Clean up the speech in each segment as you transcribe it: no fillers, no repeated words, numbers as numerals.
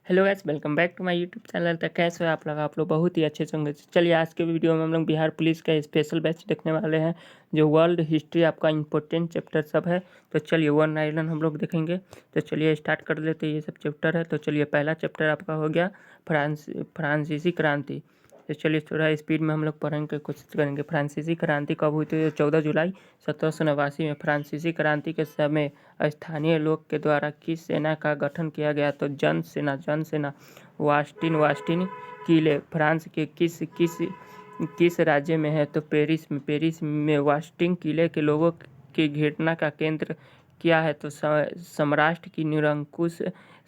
Hello guys, welcome back to my YouTube channel. तक कैसे हो आप लोग बहुत ही अच्छे से होंगे। चलिए आज के वीडियो में हम लोग बिहार पुलिस का स्पेशल बैच देखने वाले हैं, जो वर्ल्ड हिस्ट्री आपका इंपॉर्टेंट चैप्टर सब है। तो चलिए वन आइलैंड हम लोग देखेंगे। तो चलिए स्टार्ट कर लेते हैं। ये सब चैप्टर है। तो चलिए पहला चैप्टर आपका हो गया फ्रांसीसी क्रांति। तो चलिए थोड़ा स्पीड में हम लोग पढ़ने की कोशिश करेंगे। फ्रांसीसी क्रांति कब हुई थी? 14 जुलाई 1789 में। फ्रांसीसी क्रांति के समय स्थानीय लोग के द्वारा किस सेना का गठन किया गया? तो जन सेना। वास्टिन किले फ्रांस के किस राज्य में है? तो पेरिस में वास्टिन किले के लोगों की घृणा का केंद्र क्या है? तो सम्राट की निरंकुश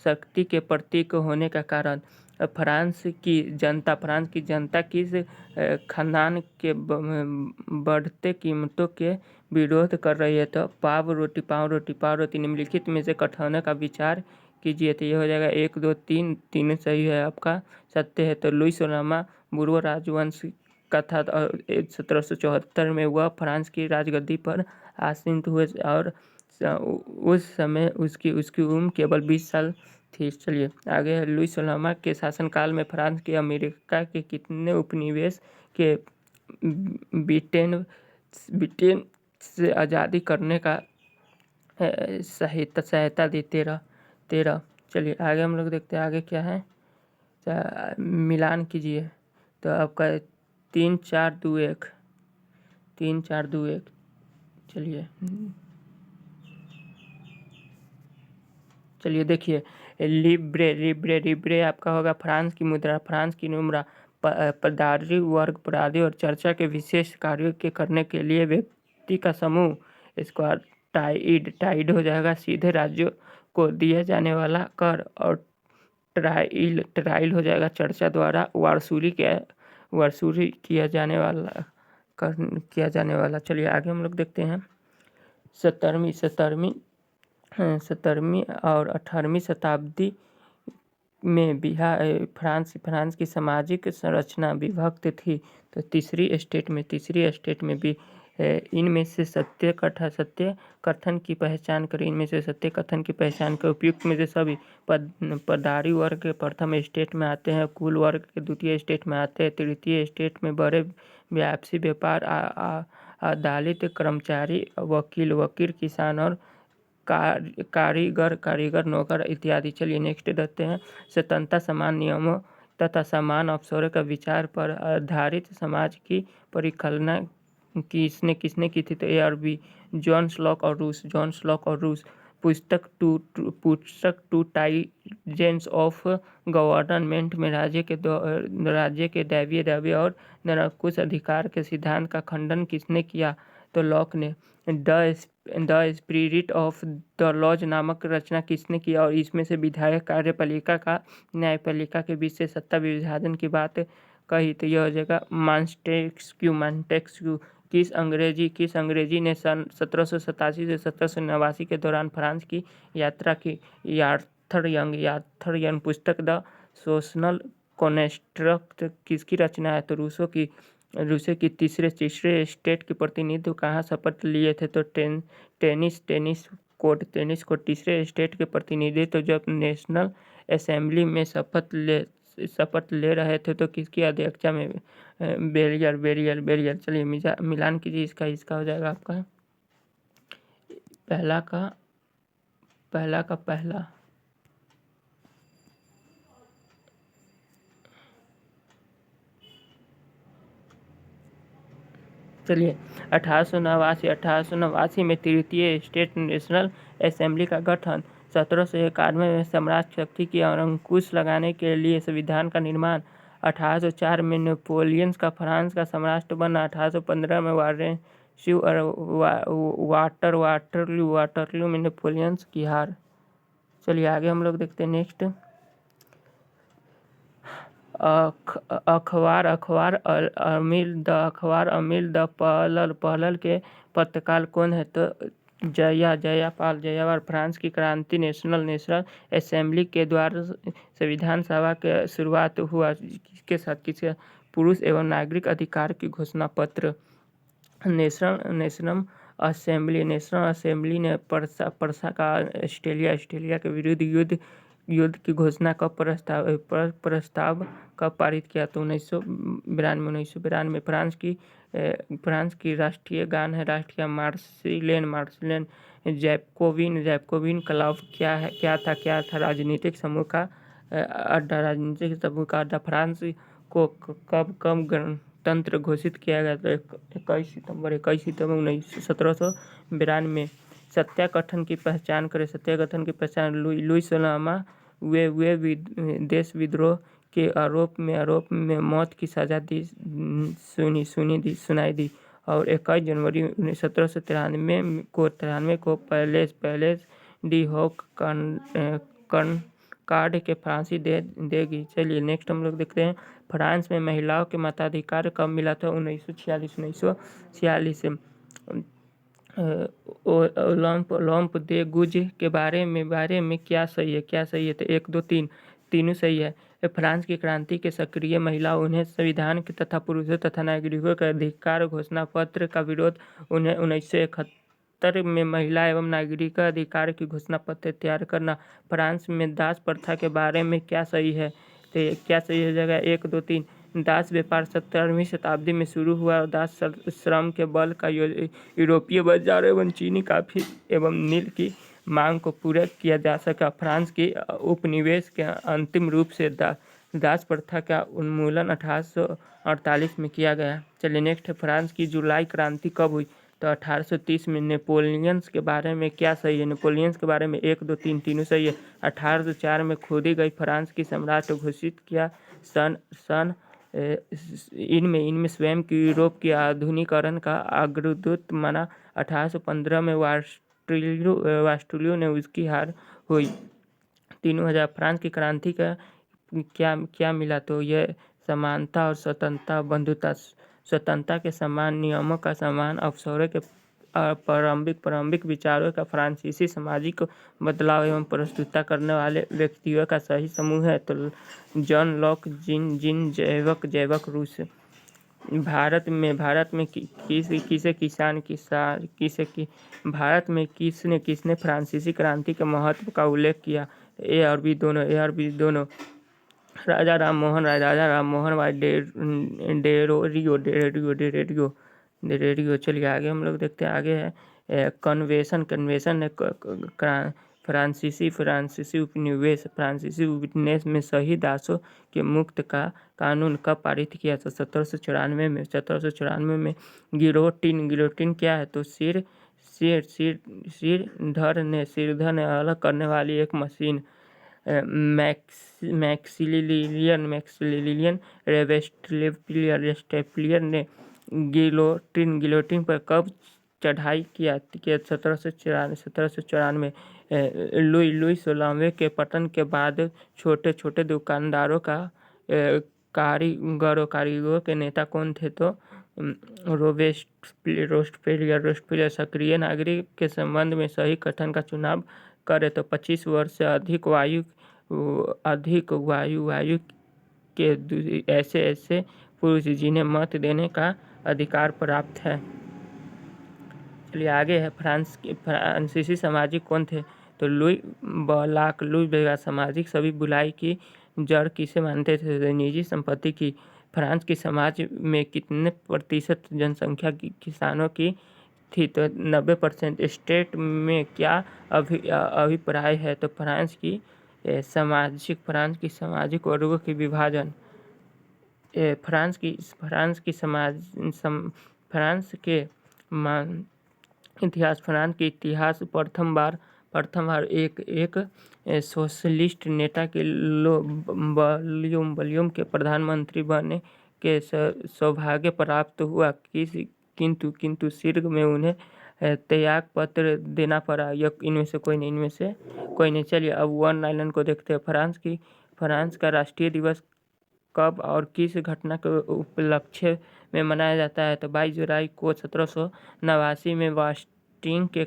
शक्ति के प्रतीक होने का कारण। फ्रांस की जनता किस खानदान के बढ़ते कीमतों के विरोध कर रही है? तो पाव रोटी निम्नलिखित में से कठौने का विचार कीजिए। तो ये हो जाएगा 1 2 3 तीन सही है आपका, सत्य है। तो लुई सोलामा बुर्बो राजवंश का था और 1774 में वह फ्रांस की राजगद्दी पर आसीन हुए और उस समय उसकी उम्र केवल 20 साल थी। चलिए आगे है। लुई सोलामा के शासनकाल में फ्रांस के अमेरिका के कितने उपनिवेश के ब्रिटेन से आज़ादी करने का सहायता दी? 13। चलिए आगे हम लोग देखते हैं आगे क्या है। मिलान कीजिए। तो आपका 3 4 2 1 3 4 2 1। चलिए देखिए, लिब्रे आपका होगा फ्रांस की मुद्रा। पदारी वर्ग पराधी और चर्चा के विशेष कार्यों के करने के लिए व्यक्ति का समूह, इसको टाइड हो जाएगा। सीधे राज्यों को दिया जाने वाला कर। और ट्राइल हो जाएगा चर्चा द्वारा वसूली किया जाने वाला। चलिए आगे हम लोग देखते हैं। 17वीं और 18वीं शताब्दी में फ्रांस की सामाजिक संरचना विभक्त थी। तो तीसरी स्टेट में भी इनमें से सत्य कथन की पहचान करें। इनमें से सत्य कथन की पहचान कर उपयुक्त में से सभी पदारी वर्ग के प्रथम स्टेट में आते हैं, कुल वर्ग के द्वितीय स्टेट में आते हैं, तृतीय स्टेट में बड़े व्यापारी, व्यापार, अदालत कर्मचारी, वकील, किसान और कारीगर, नौकर इत्यादि। चलिए नेक्स्ट देखते हैं। स्वतंत्रता, समान नियमों तथा समान अवसरों का विचार पर आधारित समाज की परिकल्पना किसने की थी? तो ए और बी, जॉन लॉक और रूस। पुस्तक टू टाइजेंस ऑफ गवर्नमेंट में राज्य के दैवीय दावे और निरंकुश अधिकार के सिद्धांत का खंडन किसने किया? तो लॉक ने। The spirit of the laws नामक रचना किसने किया? और इसमें से विधायक, कार्यपालिका का न्यायपालिका के बीच से सत्ता विभाजन की बात कही। तो यह हो जाएगा मॉन्टेस्क्यू। किस अंग्रेजी ने सन 1787 से 1789 के दौरान फ्रांस की यात्रा की? Arthur young. पुस्तक द सोशल कॉन्ट्रैक्ट किसकी रचना है? तो रूसो की। तीसरे स्टेट के प्रतिनिधित्व कहाँ शपथ लिए थे? तो टेनिस कोर्ट। तीसरे स्टेट के प्रतिनिधित्व जब नेशनल असेंबली में शपथ ले रहे थे तो किसकी अध्यक्षता में? बेरियल। चलिए मिलान कीजिए। इसका हो जाएगा आपका पहला का पहला। चलिए 1889 में तृतीय स्टेट नेशनल असेंबली का गठन। 1791 में सम्राट शक्ति की अंकुश लगाने के लिए संविधान का निर्माण। 1804 में नेपोलियन का फ्रांस का सम्राट बनना। 1815 में वारेंसी और वाटरलू में नेपोलियन की हार। चलिए आगे हम लोग देखते हैं नेक्स्ट। अखबार अमीर द पहलल के पत्रकार कौन है? तो जयापाल। फ्रांस की क्रांति नेशनल असेंबली के द्वारा संविधान सभा के शुरुआत हुआ। किसके पुरुष एवं नागरिक अधिकार की घोषणा पत्र। नेशनल असेंबली ने पर्सा का ऑस्ट्रेलिया के विरुद्ध युद्ध युद्ध की घोषणा कब प्रस्ताव कब पारित किया? तो 1992 फ्रांस की राष्ट्रीय गान है राष्ट्रीय मार्सिलेन। जैकोबिन क्लब क्या था राजनीतिक समूह का अड्डा। फ्रांस को कब गणतंत्र घोषित किया गया? तो 21 सितंबर 1792। सत्याग्रह की पहचान करें। सत्याग्रह की पहचान लुई सोलामा वे देश विद्रोह के आरोप में मौत की सजा सुनाई दी और 21 जनवरी 1793 को पैलेस डी हॉक कार्ड के फांसी देगी। चलिए नेक्स्ट हम लोग देखते हैं फ्रांस में महिलाओं के मताधिकार कब मिला था? 1946। ओलंप दे गुज के बारे में क्या सही है? तो 1 2 3 तीनों सही है। फ्रांस की क्रांति के सक्रिय महिला, उन्हें संविधान के तथा पुरुषों तथा नागरिकों के अधिकार घोषणा पत्र का विरोध। उन्हें 1971 में महिला एवं नागरिक अधिकार की घोषणा पत्र तैयार करना। फ्रांस में दास प्रथा के बारे में क्या सही है? तो क्या सही हो जाएगा? 1 2 3 दास व्यापार 17वीं शताब्दी में शुरू हुआ और दास श्रम के बल का यूरोपीय बाजार एवं चीनी कॉफी एवं नील की मांग को पूरा किया जा सका। फ्रांस की उपनिवेश के अंतिम रूप से दास प्रथा का उन्मूलन 1848 में किया गया। चलिए नेक्स्ट है फ्रांस की जुलाई क्रांति कब हुई? तो 1830 में। नेपोलियंस के बारे में क्या सही है? नेपोलियंस के बारे में 1 2 3 तीनों सही है। 1804 में खोदी गई फ्रांस की सम्राट घोषित किया। सन इनमें स्वयं की यूरोप के आधुनिकीकरण का अग्रदूत माना। 1815 में वास्टुलियो ने उसकी हार हुई। 3000 फ्रांस की क्रांति का क्या मिला? तो यह समानता और स्वतंत्रता बंधुता। स्वतंत्रता के समान नियमों का समान अवसरों के प्रारंभिक विचारों का फ्रांसीसी सामाजिक बदलाव एवं प्रस्तुत करने वाले व्यक्तियों का सही समूह है। तो जॉन लॉक जिन जैवक रूस। भारत में किसने फ्रांसीसी क्रांति के महत्व का उल्लेख किया? ए और बी दोनों। राजा राम मोहन राय डेरियो। चलिए आगे हम लोग देखते हैं। आगे है कन्वेंशन है फ्रांसीसी उपनिवेश में सही दासों के मुक्त का कानून कब पारित किया? तो 1794 में। गिलोटिन क्या है? तो सिरधर ने अलग करने वाली एक मशीन। मैक्सिलिलियन रेस्टेप्लियर ने गिलोटिन पर कब चढ़ाई किया? 1794। लुई 16वें के पतन के बाद छोटे दुकानदारों का कारीगरों के नेता कौन थे? तो रोस्टपेलियर। सक्रिय नागरिक के संबंध में सही कथन का चुनाव करें। तो 25 वर्ष से अधिक आयु के ऐसे पुरुष जिन्हें मत देने का अधिकार प्राप्त है। चलिए आगे है फ्रांसीसी सामाजिक कौन थे? तो लुई बेगा। सामाजिक सभी बुराई की जड़ किसे मानते थे? तो निजी संपत्ति की। फ्रांस की समाज में कितने प्रतिशत जनसंख्या किसानों की थी? तो 90%। स्टेट में क्या अभिप्राय है? तो फ्रांस की सामाजिक वर्गों की विभाजन। फ्रांस के इतिहास प्रथम बार एक सोशलिस्ट नेता के बलियम के प्रधानमंत्री बनने के सौभाग्य प्राप्त हुआ। किंतु शीघ्र में उन्हें त्याग पत्र देना पड़ा। इनमें से कोई नहीं। चलिए अब वन आइलैंड को देखते हैं। फ्रांस का राष्ट्रीय दिवस कब और किस घटना के उपलक्ष्य में मनाया जाता है? तो 22 जुलाई को 1789 में बास्टिंग के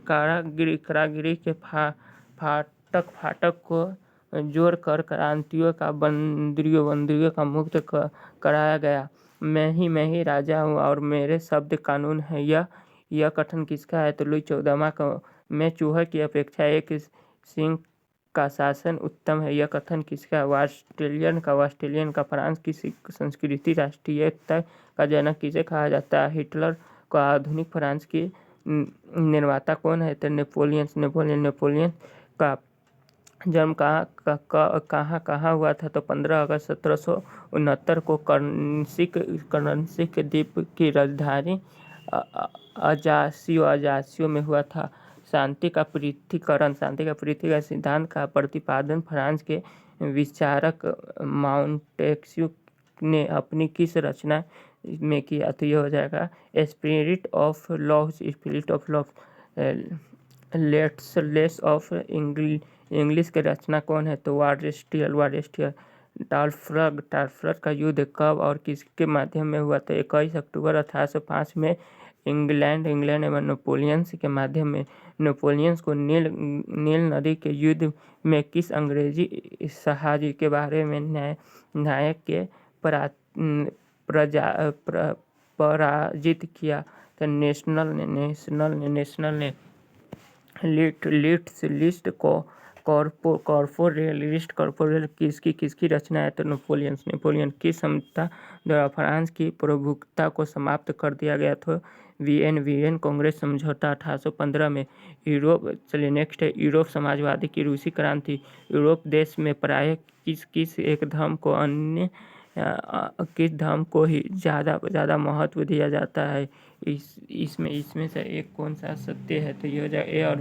कारागृह के फाटक को जोड़कर क्रांतियों का बंदियों का मुक्त कराया गया। मैं ही राजा हूँ और मेरे शब्द कानून है। यह कथन किसका है? तो लुई 14वां का। मैं चूहे की अपेक्षा एक सिंह का शासन उत्तम है, यह कथन किसका? ऑस्ट्रेलियन का। फ्रांस की संस्कृति राष्ट्रीयता का जनक किसे कहा जाता है? हिटलर को। आधुनिक फ्रांस के निर्माता कौन है? तो नेपोलियन का जन्म कहाँ हुआ था? तो 15 अगस्त 1769 को कर्नसिक द्वीप की राजधानी अजासियो में हुआ था। शांति का पृथ्वीकरण सिद्धांत का प्रतिपादन फ्रांस के विचारक माउंटेस्क्यू ने अपनी किस रचना में किया? तो यह हो जाएगा spirit of love. Less of English के रचना कौन है? तो वारेस्टियर। टालफ्रग का युद्ध कब और किसके माध्यम में हुआ? तो 21 अक्टूबर 1805 में इंग्लैंड एवं नेपोलियंस के माध्यम में। नेपोलियंस को नील नदी के युद्ध में किस अंग्रेजी जहाज के बारे में नायक के पराजित किया? तो नेशनल ने। लिस्ट कॉर्पोरेल किसकी रचना है? तो नेपोलियन की क्षमता द्वारा फ्रांस की प्रभुत्व को समाप्त कर दिया गया था? वियन कांग्रेस समझौता 1815 में। नेक्स्ट है यूरोप समाजवादी की रूसी क्रांति। यूरोप देश में प्राय किस एक धर्म को अन्य किस धर्म को ही ज़्यादा महत्व दिया जाता है? इसमें से एक कौन सा सत्य है? तो ये हो जाए ए और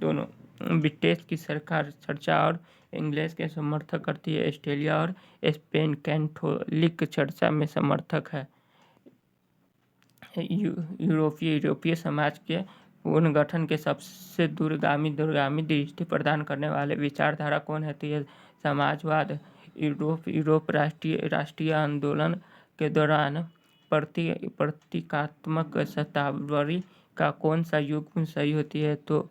दोनों। ब्रिटेन की सरकार चर्चा और इंग्लिश के समर्थक करती है। ऑस्ट्रेलिया और स्पेन कैथोलिक चर्चा में समर्थक है। यूरोपीय समाज के पुनर्गठन के सबसे दूरगामी दृष्टि प्रदान करने वाले विचारधारा कौन है? तो यह समाजवाद। यूरोप राष्ट्रीय आंदोलन के दौरान प्रतीकात्मक शताब्दी का कौन सा युग सही होती है? तो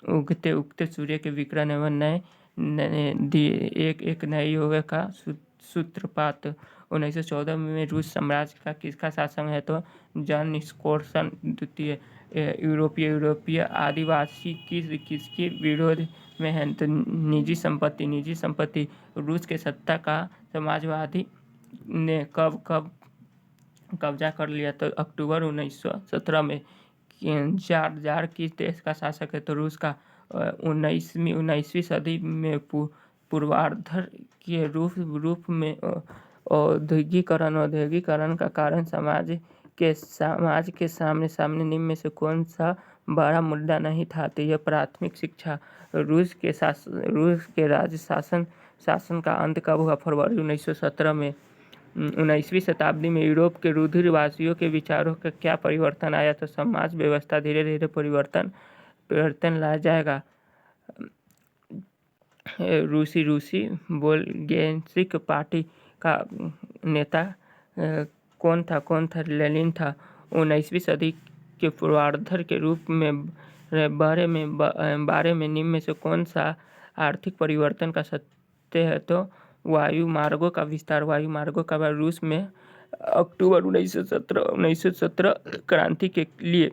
उगते सूर्य के विकिरण एवं एक नए युग का सूत्रपात। 1914 में रूस साम्राज्य का किसका शासन है? तो जॉन निकोलसन द्वितीय। यूरोपीय आदिवासी किसके विरोध में है? तो निजी संपत्ति। रूस के सत्ता का समाजवादी ने कब कब्जा कर लिया? तो अक्टूबर 1917 में। जार किस देश का शासक है? तो रूस का। 19वीं सदी में पूर्वार्ध के रूप में औद्योगिकरण का कारण समाज के सामने निम्न में से कौन सा बड़ा मुद्दा नहीं था? तो यह प्राथमिक शिक्षा। रूस के राज्य शासन का अंत कब हुआ? फरवरी 1917 में। 19वीं शताब्दी में यूरोप के रूढ़िवासियों के विचारों का क्या परिवर्तन आया? तो समाज व्यवस्था धीरे धीरे परिवर्तन लाया जाएगा। रूसी बोल्शेविक पार्टी का नेता कौन था? लेनिन था। 19वीं सदी के पूर्वार्ध के रूप में बारे में निम्न में से कौन सा आर्थिक परिवर्तन का सत्य है? तो वायु मार्गों का विस्तार। रूस में अक्टूबर 1917 क्रांति के लिए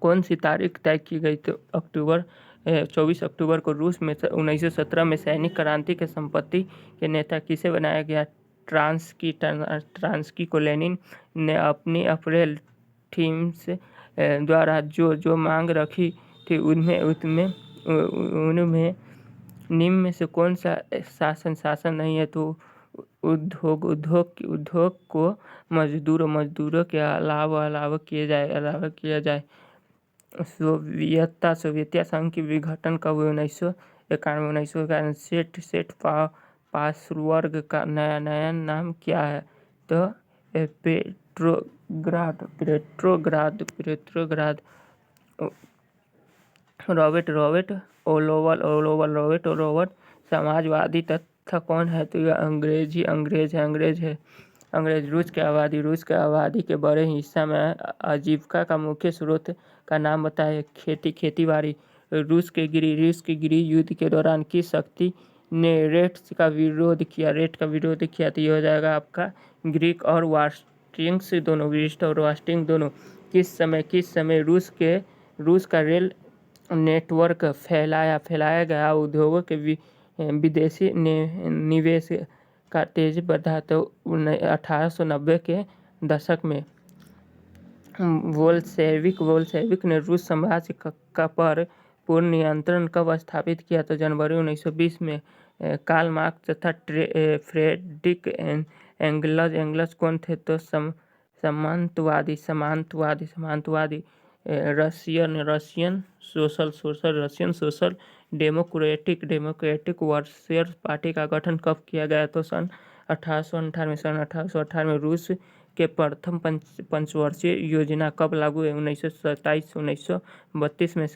कौन सी तारीख तय की गई? तो 24 अक्टूबर को। रूस में 1917 में सैनिक क्रांति के संपत्ति के नेता किसे बनाया गया? ट्रांस्की को। लेनिन ने अपनी अप्रैल थीम्स द्वारा जो मांग रखी थी उनमें निम्न में से कौन सा शासन नहीं है? तो उद्योग को मजदूरों के अलावा किया जाए। सोवियत संघ की विघटन कब हुई? 1991। सेट पासवर्ग का नया नाम क्या है? तो पेट्रोग्राद। रॉबर्ट ओलोवर समाजवादी तथा कौन है? तो यह अंग्रेज है। रूस के आबादी के बड़े हिस्सा में आजीविका का मुख्य स्रोत का नाम बताए। खेती बाड़ी। रूस के गृह युद्ध के दौरान किस शक्ति ने रेट का विरोध किया? तो ये हो जाएगा आपका ग्रीक और वास्टिंग्स दोनों। किस समय रूस का रेल नेटवर्क फैलाया गया। उद्योगों के विदेशी निवेश का तेजी बढ़ा तो 1890 के दशक में वोल्शेविक ने रूस साम्राज्य का पर पूर्ण नियंत्रण कब स्थापित किया? तो जनवरी 1920 में। कार्ल मार्क्स तथा फ्रेडरिक एंगल्स कौन थे? तो सामंतवादी Russian Social Democratic Workers Party का गठन कब किया गया? तो सन 1898 में। रूस के प्रथम पंचवर्षीय योजना कब लागू हुई? 1932 में।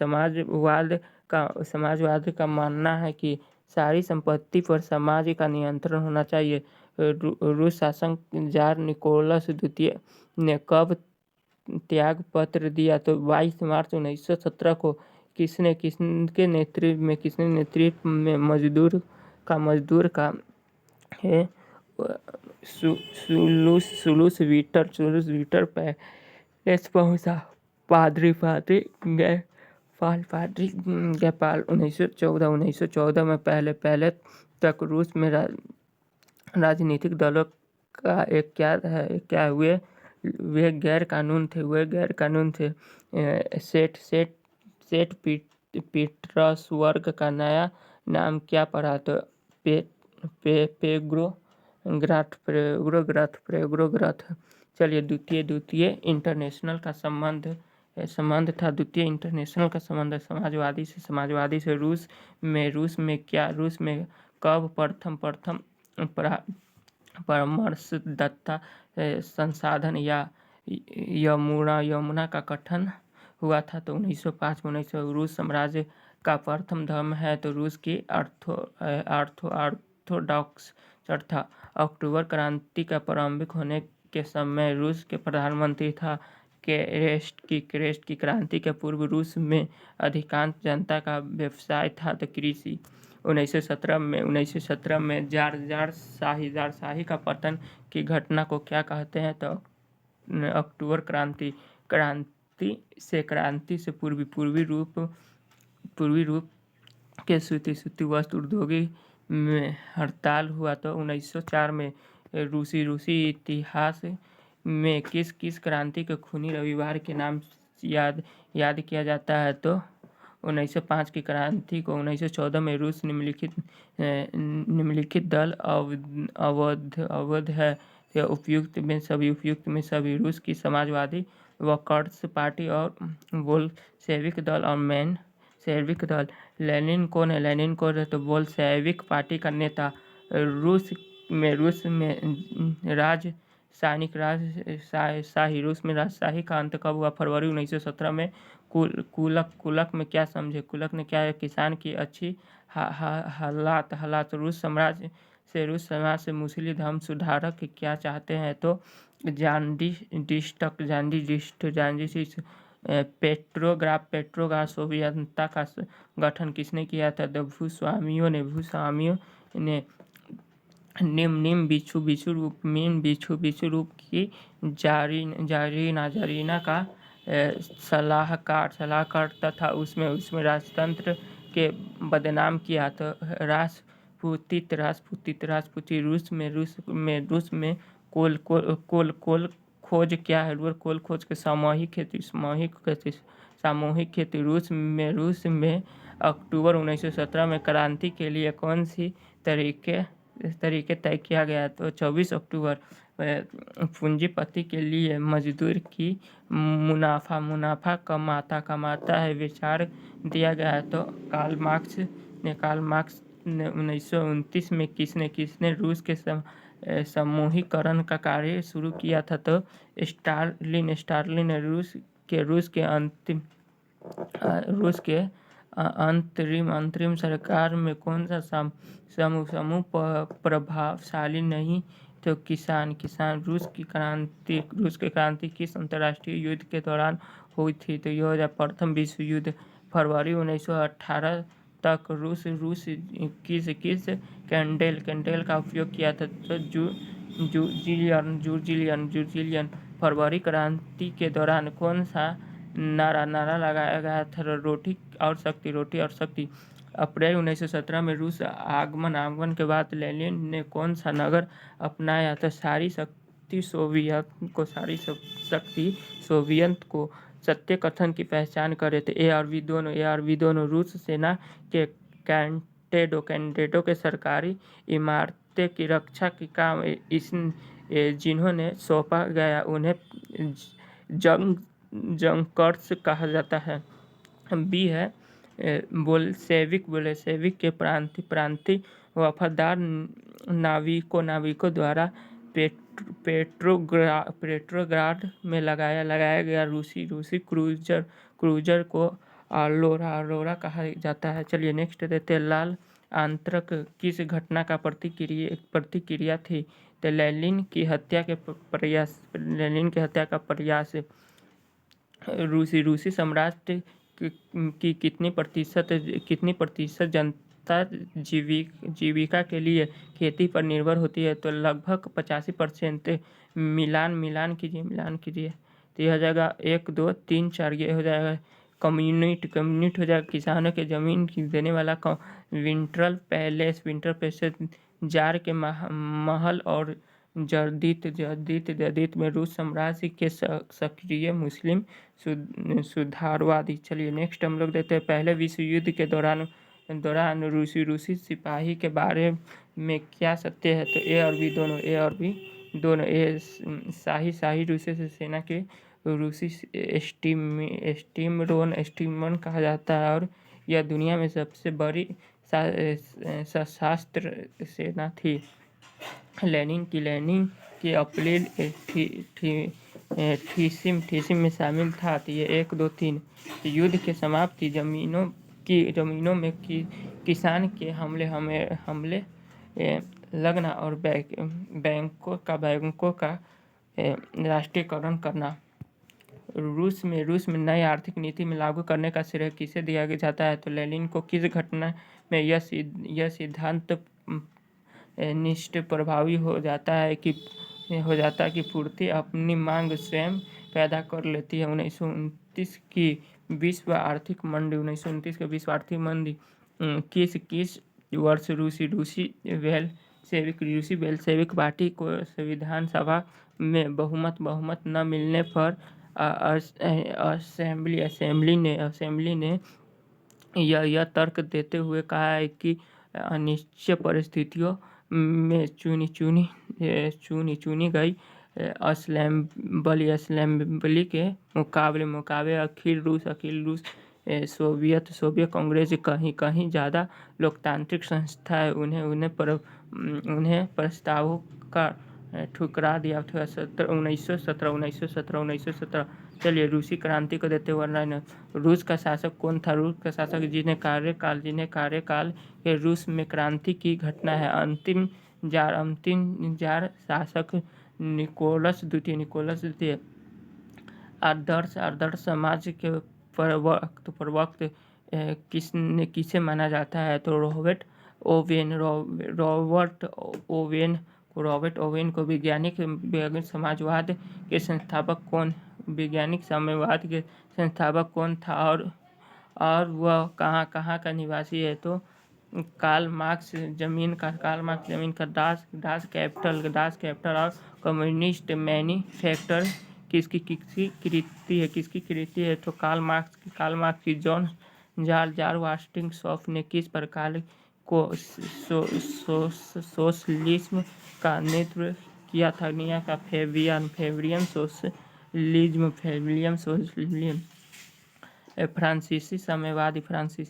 समाजवाद का मानना है कि सारी संपत्ति पर समाज का नियंत्रण होना चाहिए। रूस शासक जार निकोलस द्वितीय ने कब त्याग पत्र दिया? तो 22 मार्च 1917 को। किसके नेतृत्व में मजदूर का है सुलूस वीटर पैलेस पहुंचा। पादरी गैपाल 1914 में। पहले तक रूस में राजनीतिक दलों का क्या हुए? वे गैर कानून थे। सेठ पीटर्सबर्ग का नया नाम क्या पड़ा? तो पेट्रोग्राद। चलिए, द्वितीय इंटरनेशनल का संबंध था। द्वितीय इंटरनेशनल का संबंध समाजवादी से रूस में कब प्रथम परामर्शदाता संसाधन या यमुना का गठन हुआ था? तो 1905 में। रूस साम्राज्य का प्रथम धर्म है तो रूस की ऑर्थोडॉक्स चर्च था। अक्टूबर क्रांति का प्रारंभिक होने के समय रूस के प्रधानमंत्री था क्रेस्ट की क्रांति के पूर्व रूस में अधिकांश जनता का व्यवसाय था तो कृषि। 1917 में जार शाही का पतन की घटना को क्या कहते हैं? तो अक्टूबर क्रांति से पूर्वी रूप के सूती वस्त्र उद्योगी में हड़ताल हुआ तो 1904 में। रूसी इतिहास में किस क्रांति को खूनी रविवार के नाम याद किया जाता है? तो 1905 की क्रांति को। 1914 में रूस निम्नलिखित दल अवध है। उपयुक्त में सभी रूस की समाजवादी वर्कर्स पार्टी और बोल्शेविक दल और मेंशेविक दल। लेनिन कौन है? तो बोल्शेविक पार्टी का नेता। रूस में राजशाही का अंत कब हुआ? फरवरी 1917 में। कुलक में क्या समझे? कुलक ने क्या है? किसान की अच्छी हालात। रूस समाज से मुस्लिम धर्म सुधारक क्या चाहते हैं? तो पेट्रोग्राद सोवियता का गठन किसने किया था? तो भूस्वामियों ने निम्न बिच्छू रूप की जारीना का सलाहकार तथा उसमें राजतंत्र के बदनाम किया। तो राजपूती। रूस में कोल खोज क्या है? कोल खोज के सामूहिक खेती। रूस में अक्टूबर 1917 में क्रांति के लिए कौन सी तरीके तय किया गया? तो 24 अक्टूबर। पूंजीपति के लिए मजदूर की मुनाफा कमाता है विचार दिया गया है। तो कार्ल मार्क्स ने 1929 में। किसने रूस के समूहीकरण का कार्य शुरू किया था? तो स्टालिन ने रूस के अंतरिम सरकार में कौन सा समूह प्रभावशाली नहीं? तो किसान। रूस की क्रांति किस अंतर्राष्ट्रीय युद्ध के दौरान हुई थी? तो यह प्रथम विश्व युद्ध। फरवरी 1918 तक रूस किस कैंडेल का उपयोग किया था? तो जूलियन। फरवरी क्रांति के दौरान कौन सा नारा नारा लगाया गया था, रोटी और शक्ति। अप्रैल 1917 में रूस आगमन के बाद लेनिन ने कौन सा नगर अपनाया? तो सारी शक्ति सोवियत को सत्य कथन की पहचान करे थे। ए और बी दोनों रूस सेना के कैंडेटों के सरकारी इमारतें की रक्षा की काम जिन्होंने सौंपा गया उन्हें जंकर्स कहा जाता है। बी है बोल्शेविक के प्रांतीय वफादार नाविकों द्वारा पेट्रोग्राड में लगाया गया रूसी क्रूजर को अरोरा कहा जाता है। चलिए नेक्स्ट देते हैं। लाल आंत्रक किस घटना का प्रतिक्रिया थी? तो लेनिन की हत्या का प्रयास। रूसी साम्राज्य की कितनी प्रतिशत जनता जीविका के लिए खेती पर निर्भर होती है? तो लगभग 85%। मिलान कीजिए। तो यह हो जाएगा 1 2 3 4, ये हो जाएगा कम्युनिट हो जाएगा किसानों के जमीन देने वाला। विंटर पैलेस जार के महल। और जदीद में रूस साम्राज्य के सक्रिय मुस्लिम सुधारवादी। चलिए नेक्स्ट हम लोग देते हैं। पहले विश्व युद्ध के दौरान रूसी सिपाही के बारे में क्या सत्य है? तो ए और बी दोनों। ए शाही रूसी सेना के रूसी स्टीमरोन कहा जाता है और यह दुनिया में सबसे बड़ी सशस्त्र सेना थी। लेनिन की अप्रैल थीसिस में शामिल था। तो ये 1 2 3। युद्ध के समाप्ति जमीनों में किसान के हमले लगना और बैंकों का राष्ट्रीयकरण करना। रूस में नई आर्थिक नीति में लागू करने का श्रेय किसे दिया जाता है? तो लेनिन को। किस घटना में यह सिद्धांत निष्ठ प्रभावी हो जाता है कि पूर्ति अपनी मांग स्वयं पैदा कर लेती है? 1929 की विश्व आर्थिक मंदी किस वर्ष रूसी बेलशेविक पार्टी को संविधान सभा में बहुमत न मिलने पर असेंबली ने यह तर्क देते हुए कहा है कि अनिश्चित परिस्थितियों में चुनी गई असेंबली के मुकाबले अखिल रूस सोवियत कांग्रेस कहीं ज़्यादा लोकतांत्रिक संस्था है। उन्हें प्रस्तावों का ठुकरा दिया था। 1917। चलिए रूसी क्रांति को देते वर्णन। रूस का शासक कौन था? रूस का शासक जिन्हें कार्यकाल के रूस में क्रांति की घटना है। अंतिम जार शासक निकोलस द्वितीय। आदर्श समाज के प्रवक्ता किसे माना जाता है? तो रॉबर्ट ओवेन को। वैज्ञानिक साम्यवाद के संस्थापक कौन था और वह कहाँ का निवासी है? तो कार्ल मार्क्स। जमीन का दास कैपिटल और कम्युनिस्ट मैन्युफैक्चर किसकी कृति है? तो कार्ल मार्क्स की। जॉन जार वास्टिंगशॉफ ने किस प्रकार को सोशलिज्म का नेतृत्व किया था? दुनिया का फेबियन सोशलिज्म। फ्रांसीसी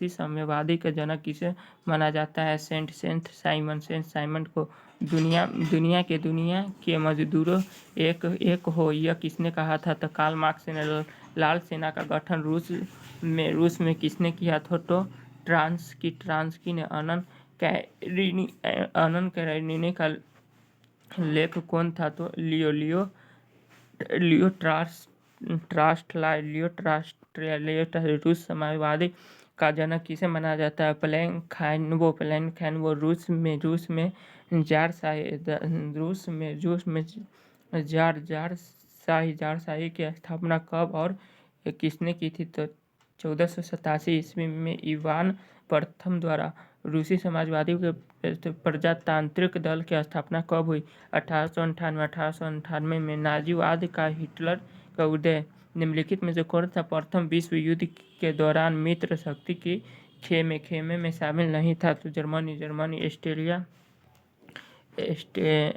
साम्यवादी का जनक किसे माना जाता है? सेंट साइमन को। दुनिया के मजदूरों एक हो, यह किसने कहा था? तो कार्ल मार्क्स ने। लाल सेना का गठन रूस में किसने किया था? तो ट्रांस्की ने। अनन कैरेनिनी का लेख कौन था? तो लियो रूस साम्यवादी का जनक किसे माना जाता है? प्लेखैन। वो रूस में जारशाही की स्थापना कब और किसने की थी? तो 1487 ईस्वी में इवान प्रथम द्वारा रूसी समाजवादियों के प्रजातांत्रिक दल की स्थापना कब हुई? 1898 में नाजीवाद का हिटलर का उदय। निम्नलिखित में से कौन सा प्रथम विश्व युद्ध के दौरान मित्र शक्ति की खेमे में शामिल नहीं था? तो जर्मनी। ऑस्ट्रेलिया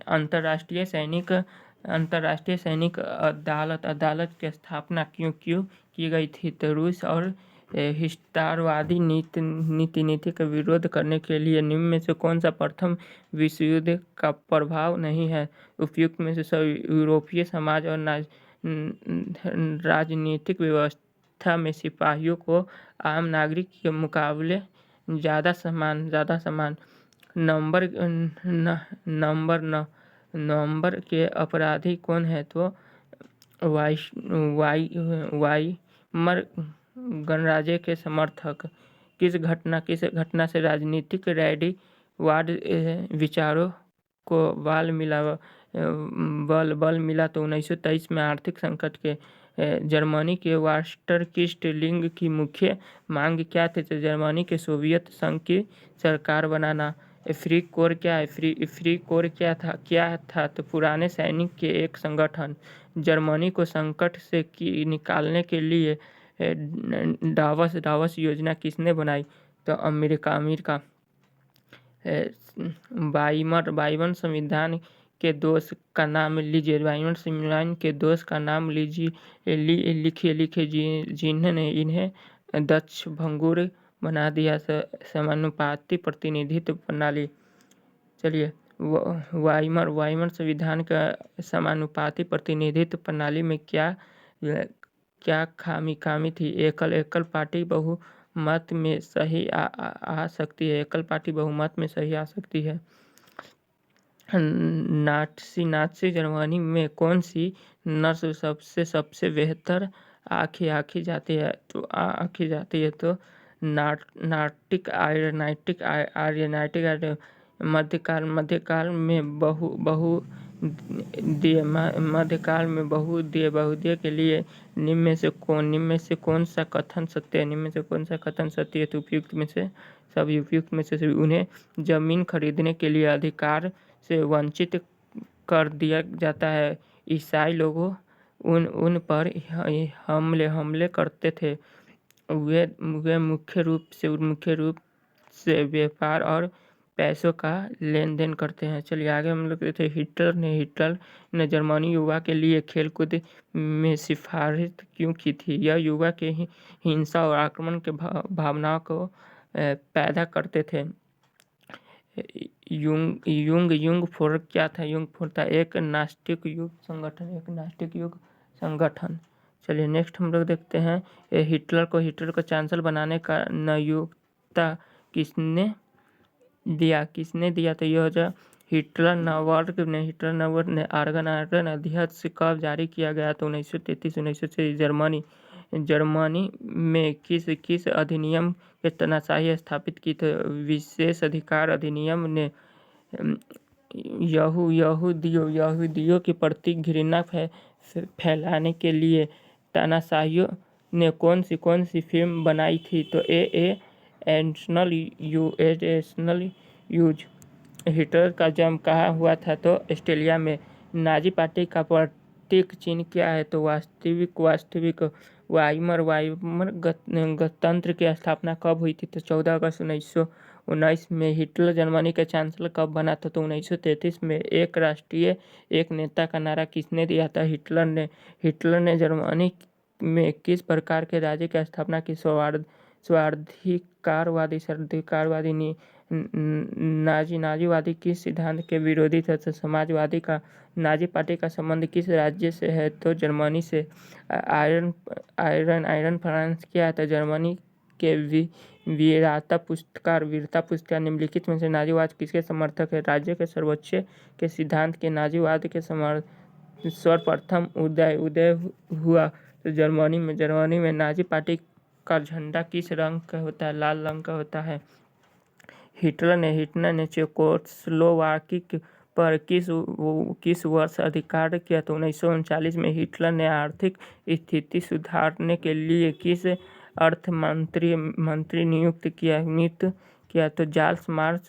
अंतर्राष्ट्रीय सैनिक अदालत की स्थापना क्यों की गई थी? तो रूस और विस्तारवादी नीति का विरोध करने के लिए। निम्न में से कौन सा प्रथम विश्व युद्ध का प्रभाव नहीं है? उपयुक्त में से सब यूरोपीय समाज और राजनीतिक व्यवस्था में सिपाहियों को आम नागरिक के मुकाबले ज़्यादा सम्मान। नवंबर के अपराधी कौन है? तो वाइमर गणराज्य के समर्थक। किस घटना से राजनीतिक रैडीवाद विचारों को बल मिला? तो 1923 में आर्थिक संकट के जर्मनी के वास्टरकिस्ट लीग की मुख्य मांग क्या थी? तो जर्मनी के सोवियत संघ की सरकार बनाना। फ्री कोर क्या है? फ्री कोर क्या था? तो पुराने सैनिक के एक संगठन। जर्मनी को संकट से निकालने के लिए डावस योजना किसने बनाई? तो अमेरिका। वाइमर संविधान के दोष का नाम लीजिए। वाइमर संविधान के दोष का नाम लिखिए जिन्होंने इन्हें दक्ष भंगुर बना दिया। समानुपाती प्रतिनिधित्व प्रणाली। चलिए, वाइमर संविधान का समानुपाती प्रतिनिधित्व प्रणाली में क्या खामी थी? एकल पार्टी बहुमत में सही आ सकती है। एकल पार्टी बहुमत में सही आ सकती है। नाची जर्मनी में कौन सी नस्ल सबसे बेहतर आखी जाती है? तो नार्टिक आर्यनाइटिक। मध्यकाल में बहुदीय के लिए निम्न में से कौन सा कथन सत्य है? तो उपयुक्त में से सभी। उन्हें जमीन खरीदने के लिए अधिकार से वंचित कर दिया जाता है। ईसाई लोगों उन पर हमले करते थे। वे मुख्य रूप से व्यापार और पैसों का लेन देन करते हैं। चलिए आगे हम लोग देखते हैं। हिटलर ने जर्मनी युवा के लिए खेलकूद में सिफारिश क्यों की थी? यह युवा के हिंसा और आक्रमण के भावनाओं को पैदा करते थे। युंग फोर क्या था? युंग फोर था एक नास्तिक युग संगठन। चलिए नेक्स्ट हम लोग देखते हैं। हिटलर को चांसलर बनाने का नियुक्ता किसने दिया? तो यह जो हिटलर नवर्ग ने आर्गन अध्यक्ष कब जारी किया गया? तो 1933 जर्मनी में किस अधिनियम के तानाशाही स्थापित की? तो विशेष अधिकार अधिनियम ने यहूदियों के प्रति घृणा फैलाने के लिए तानाशाहियों ने कौन सी फिल्म बनाई थी? तो एडिशनल यूज। हिटलर का जन्म कहाँ हुआ था? तो ऑस्ट्रेलिया में। नाजी पार्टी का प्रतीक चिन्ह क्या है? तो वास्तविक। वाइमर गणतंत्र की स्थापना कब हुई थी? तो 14 अगस्त 1919 में। हिटलर जर्मनी का चांसलर कब बना था? तो 1933 में। एक राष्ट्रीय एक नेता का नारा किसने दिया था? हिटलर ने जर्मनी में किस प्रकार के राज्य की स्थापना की? स्वाधिकारवादी नाजीवादी किस सिद्धांत के विरोधी थे? तो समाजवादी का। नाजी पार्टी का संबंध किस राज्य से है? तो जर्मनी से। आयरन फ्रांस क्या है? तो जर्मनी के वीरता पुरस्कार। निम्नलिखित में से नाजीवाद किसके समर्थक है? राज्य के सर्वोच्च के सिद्धांत के नाजीवाद के सर्वप्रथम उदय हुआ। तो जर्मनी में नाजी पार्टी का झंडा किस रंग का होता है? लाल रंग का होता है। हिटलर ने चेकोस्लोवाकिया पर किस वर्ष अधिकार किया? तो 1939 में। हिटलर ने आर्थिक स्थिति सुधारने के लिए किस मंत्री नियुक्त किया? तो जार्ज मार्श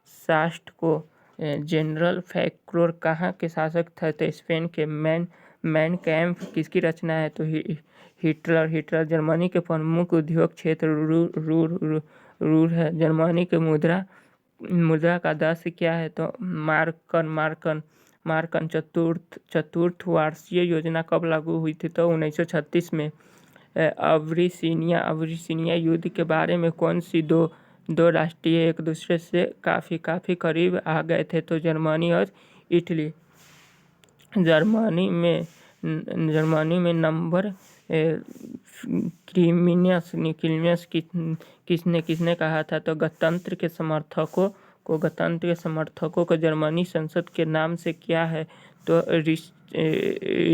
सास्ट को। जनरल फैक्रोर कहाँ के शासक थे? तो स्पेन के। मैन कैम्प किसकी रचना है? तो हिटलर। जर्मनी के प्रमुख उद्योग क्षेत्र रूर है। जर्मनी के मुद्रा का दस क्या है? तो मार्कन। चतुर्थ वार्षिक योजना कब लागू हुई थी? तो 1936 में। अबिसिनिया युद्ध के बारे में कौन सी दो राष्ट्रीय एक दूसरे से काफ़ी करीब आ गए थे? तो जर्मनी और इटली। जर्मनी में नंबर क्रिमिनस किसने कहा था? तो गणतंत्र के समर्थकों को जर्मनी संसद के नाम से क्या है? तो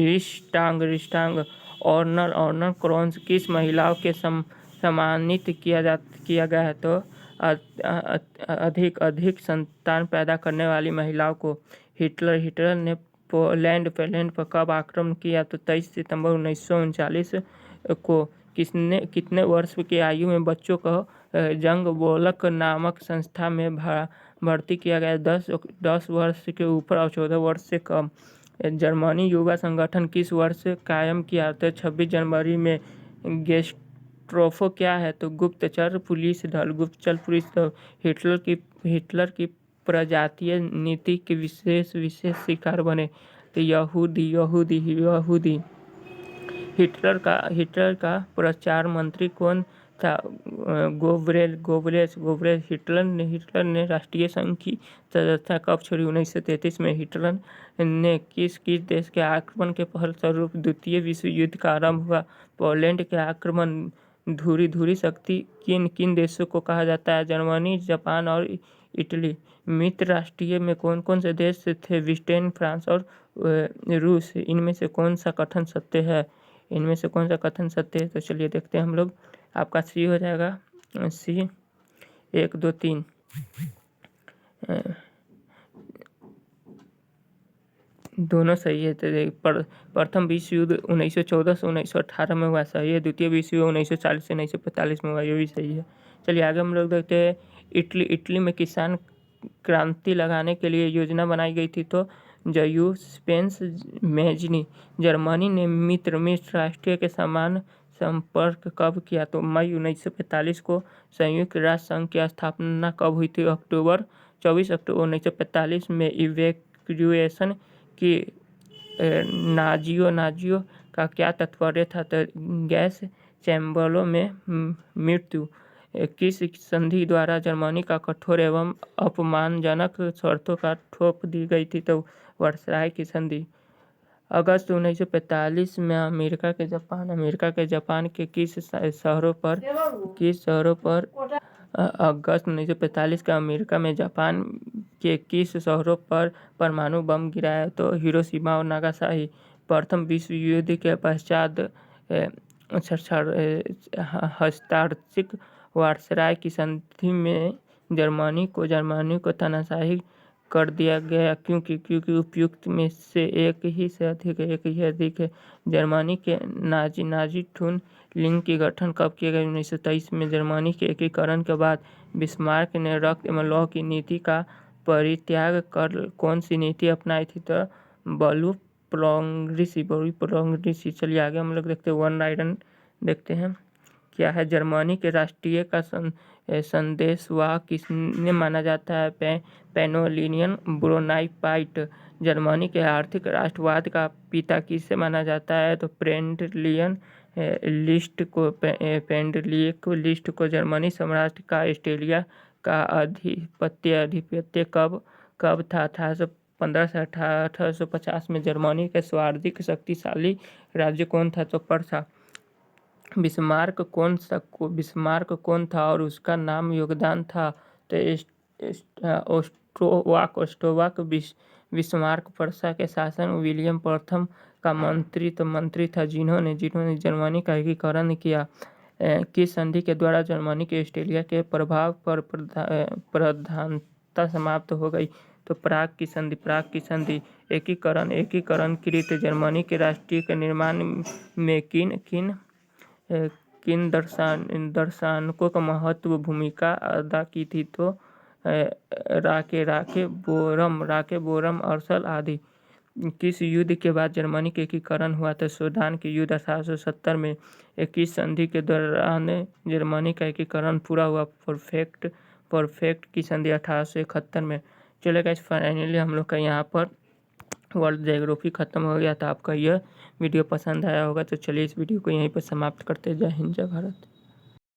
रिस्टांग। ऑर्नर क्रॉन्स किस महिलाओं के सम्मानित किया गया है? तो अधिक संतान पैदा करने वाली महिलाओं को। हिटलर ने पोलैंड पर कब आक्रमण किया? तो 23 सितंबर 1939 को। कितने वर्ष की आयु में बच्चों को जंग बोलक नामक संस्था में भर्ती किया गया? 10 वर्ष के ऊपर और 14 वर्ष से कम। जर्मनी युवा संगठन किस वर्ष कायम किया? तो 26 जनवरी में। गेस्टापो क्या है? तो गुप्तचर पुलिस दल। हिटलर की प्रजातीय नीति के विशेष शिकार बने? तो यहूदी। हिटलर का प्रचार मंत्री कौन था? गोबेल्स। हिटलर ने राष्ट्रीय संघ की सदस्यता कब छोड़ी? 1933 में। हिटलर ने किस देश के आक्रमण के फलस्वरूप द्वितीय विश्व युद्ध का आरंभ हुआ? पोलैंड के आक्रमण धुरी शक्ति किन देशों को कहा जाता है? जर्मनी, जापान और इटली। मित्र राष्ट्रीय में कौन से देश थे? ब्रिटेन, फ्रांस और रूस। इनमें से कौन सा कथन सत्य है? तो चलिए देखते हैं हम लोग। आपका सी हो जाएगा। सी 1 2 3। दोनों सही है। तो प्रथम विश्व युद्ध 1914 से 1918 में हुआ, सही है। द्वितीय विश्व युद्ध 1940 से 1945 में हुआ, ये भी सही है। चलिए आगे हम लोग देखते हैं। इटली में किसान क्रांति लगाने के लिए योजना बनाई गई थी। तो जयूस्पेंस मैजनी। जर्मनी ने मित्र राष्ट्र के समान संपर्क कब किया? तो मई 1945 को। संयुक्त राष्ट्र संघ की स्थापना कब हुई थी? 24 अक्टूबर 1945 में। इवैक्यूएशन की नाजियों का क्या तात्पर्य था? तो गैस चैम्बरों में मृत्यु। किस संधि द्वारा जर्मनी का कठोर एवं अपमानजनक शर्तों का थोप दी गई थी? तो वर्साई की संधि। अगस्त 1945 में अमेरिका के जापान के किस शहरों पर अगस्त 1945 का अमेरिका में जापान के किस शहरों पर परमाणु बम गिराया? तो हिरोशिमा और नागासाकी। प्रथम विश्व युद्ध के पश्चात हस्ताक्षरित वर्साई की संधि में जर्मनी को तानाशाही कर दिया गया, क्योंकि उपयुक्त में से एक ही अधिक है। जर्मनी के नाजी ठून लिंग की गठन कब किया गया? 1923 में। जर्मनी के एकीकरण के बाद बिस्मार्क ने रक्त एवं लौह की नीति का परित्याग कर कौन सी नीति अपनाई थी? तो बलू-प्रोग्रेसी। चलिए आगे हम लोग देखते हैं। वन राइडन देखते हैं क्या है। जर्मनी के राष्ट्रीय का संदेशवाहक किसने माना जाता है? पेनोलियन बोनापार्ट। जर्मनी के आर्थिक राष्ट्रवाद का पिता किसे माना जाता है? तो फ्रेडरिक लिस्ट को। जर्मनी साम्राज्य का ऑस्ट्रिया का आधिपत्य कब था? 1815 से 1850 में। जर्मनी का सर्वाधिक शक्तिशाली राज्य कौन था? तो पर्सा। बिस्मार्क कौन था और उसका नाम योगदान था? तो ओस्ट्रोवाक। बिस्मार्क पर्सा के शासक विलियम प्रथम का मंत्री था, जिन्होंने जर्मनी का एकीकरण किया। किस संधि के द्वारा जर्मनी के ऑस्ट्रिया के प्रभाव पर प्रधानता समाप्त हो गई? तो प्राग की संधि एकीकरणकृत जर्मनी के राष्ट्रीय के निर्माण में किन दर्शनों का महत्व भूमिका अदा की थी? तो राके बोरम अर्सल आदि। किस युद्ध के बाद जर्मनी के एकीकरण हुआ था? सूडान के युद्ध 1870 में। किस संधि के दौरान जर्मनी का एकीकरण पूरा हुआ? परफेक्ट की संधि 1871 में। चलिए गाइस, फाइनली हम लोग का यहाँ पर वर्ल्ड ज्योग्राफी खत्म हो गया था। आपका यह वीडियो पसंद आया होगा तो चलिए इस वीडियो को यहीं पर समाप्त करते हैं। जय हिंद, जय भारत।